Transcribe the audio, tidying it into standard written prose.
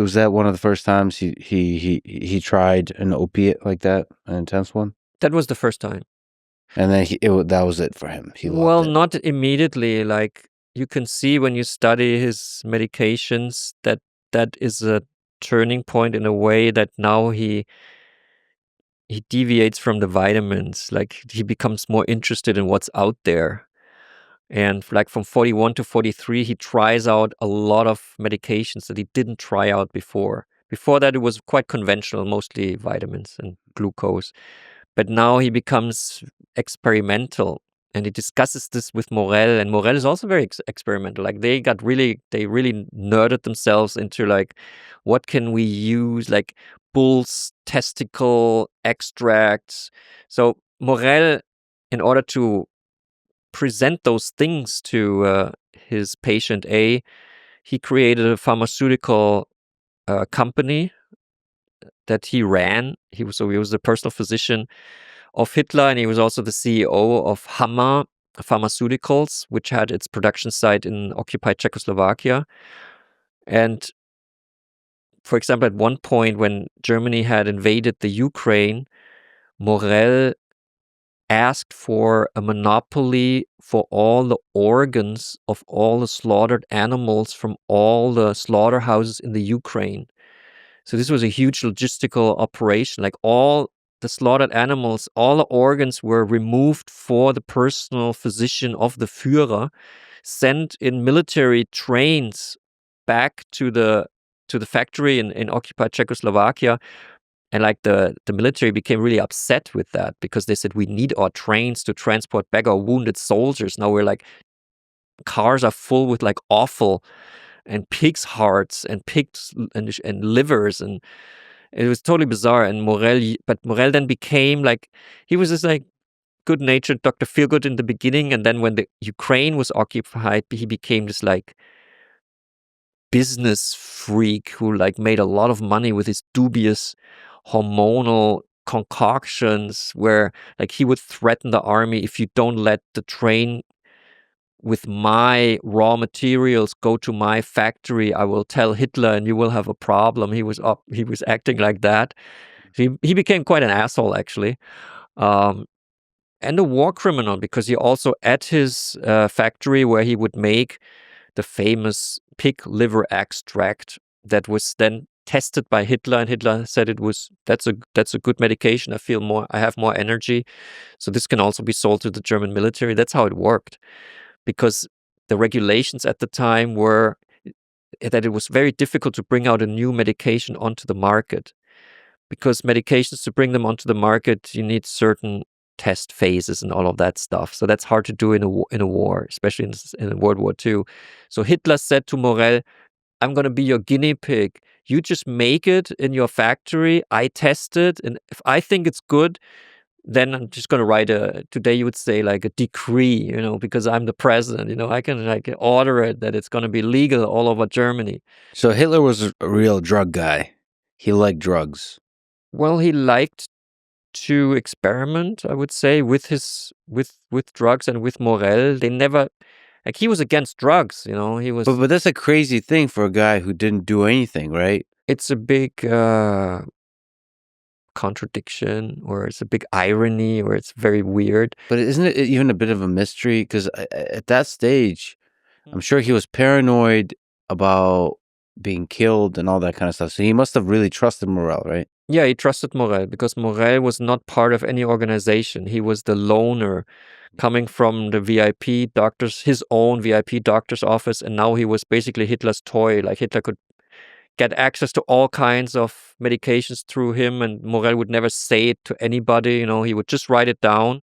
was that one of the first times he tried an opiate like that, an intense one? That was the first time. And then that was it for him. He loved it. Not immediately. Like, you can see when you study his medications that is a turning point in a way that now he deviates from the vitamins. Like, he becomes more interested in what's out there. And like from 41 to 43, he tries out a lot of medications that he didn't try out before. Before that, it was quite conventional, mostly vitamins and glucose. But now he becomes experimental, and he discusses this with Morel. And Morel is also very experimental. Like, they really nerded themselves into like, what can we use? Like bull's testicle extracts. So Morel, in order to present those things to his patient A, he created a pharmaceutical company that he ran. He was the personal physician of Hitler, and he was also the CEO of Hammer Pharmaceuticals, which had its production site in occupied Czechoslovakia. And for example, at one point when Germany had invaded the Ukraine, Morel asked for a monopoly for all the organs of all the slaughtered animals from all the slaughterhouses in the Ukraine. So this was a huge logistical operation. Like, all the slaughtered animals, all the organs were removed for the personal physician of the Führer, sent in military trains back to the factory in occupied Czechoslovakia. And like the military became really upset with that, because they said, we need our trains to transport back our wounded soldiers. Now we're like, cars are full with like offal and pigs' hearts and pigs and livers, and it was totally bizarre. And Morel then became like, he was this like good-natured Dr. Feelgood in the beginning, and then when the Ukraine was occupied, he became this like business freak who like made a lot of money with his dubious hormonal concoctions, where like he would threaten the army, if you don't let the train with my raw materials go to my factory, I will tell Hitler and you will have a problem. He was acting like that. He became quite an asshole, actually. And a war criminal, because he also, at his factory where he would make the famous pig liver extract that was then tested by Hitler, and Hitler said that's a good medication. I have more energy, so this can also be sold to the German military. That's how it worked, because the regulations at the time were that it was very difficult to bring out a new medication onto the market, because medications, to bring them onto the market, you need certain test phases and all of that stuff. So that's hard to do in a war, especially in World War II. So Hitler said to Morel, I'm going to be your guinea pig. You just make it in your factory. I test it. And if I think it's good, then I'm just going to write today you would say like a decree, because I'm the president, I can like order it that it's going to be legal all over Germany. So Hitler was a real drug guy. He liked drugs. Well, he liked to experiment, I would say, with drugs and with Morel. They never, like, he was against drugs, he was. But that's a crazy thing for a guy who didn't do anything, right? It's a big contradiction, or it's a big irony, or it's very weird. But isn't it even a bit of a mystery? Because at that stage, I'm sure he was paranoid about being killed and all that kind of stuff. So he must have really trusted Morel, right? Yeah, he trusted Morel, because Morel was not part of any organization. He was the loner coming from the VIP doctors, his own VIP doctor's office, and now he was basically Hitler's toy. Like, Hitler could get access to all kinds of medications through him, and Morel would never say it to anybody. He would just write it down,